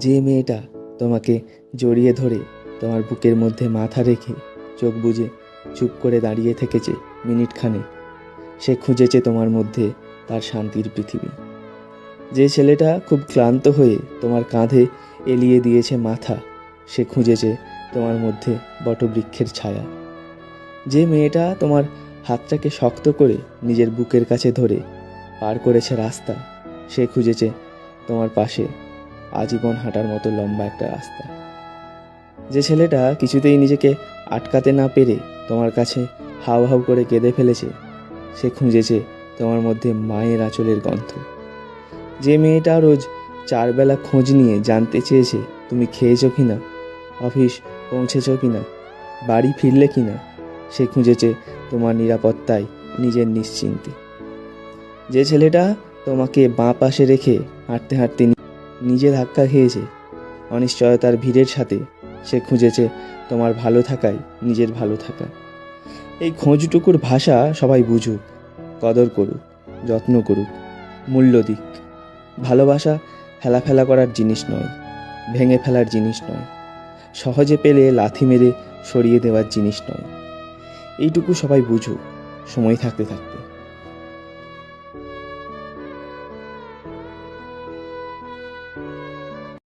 যে মেয়েটা তোমাকে জড়িয়ে ধরে তোমার বুকের মধ্যে মাথা রেখে চোখ বুজে চুপ করে দাঁড়িয়ে থেকেছে মিনিট খানেক, সে খুঁজেছে তোমার মধ্যে তার শান্তির পৃথিবী। যে ছেলেটা খুব ক্লান্ত হয়ে তোমার কাঁধে এলিয়ে দিয়েছে মাথা, সে খুঁজেছে তোমার মধ্যে বটবৃক্ষের ছায়া। যে মেয়েটা তোমার হাতটাকে শক্ত করে নিজের বুকের কাছে ধরে পার করেছে রাস্তা, সে খুঁজেছে তোমার পাশে আজীবন হাঁটার মতো লম্বা একটা রাস্তা। যে ছেলেটা কিছুতেই নিজেকে আটকাতে না পেরে তোমার কাছে হাউ হাউ করে কেঁদে ফেলেছে, সে খুঁজেছে তোমার মধ্যে মায়ের আঁচলের গন্ধ। যে মেয়েটা রোজ 4 বেলা খোঁজ নিয়ে জানতে চেয়েছে তুমি খেয়েছো কিনা, অফিস পৌঁছেছ কিনা, বাড়ি ফিরলে কিনা, সে খুঁজেছে তোমার নিরাপত্তায় নিজের নিশ্চিন্তি। যে ছেলেটা তোমাকে বাঁ পাশে রেখে হাঁটতে হাঁটতে নিজে ধাক্কা খেয়েছে অনিশ্চয়তার ভিড়ের সাথে, সে খুঁজেছে তোমার ভালো থাকায় নিজের ভালো থাকা। এই খোঁজটুকুর ভাষা সবাই বুঝুক, কদর করুক, যত্ন করুক, মূল্য দিক। ভালোবাসা হেলাফেলা করার জিনিস নয়, ভেঙে ফেলার জিনিস নয়, সহজে পেলে লাথি মেরে সরিয়ে দেওয়ার জিনিস নয়। এইটুকু সবাই বুঝুক, সময় থাকতে থাকতে।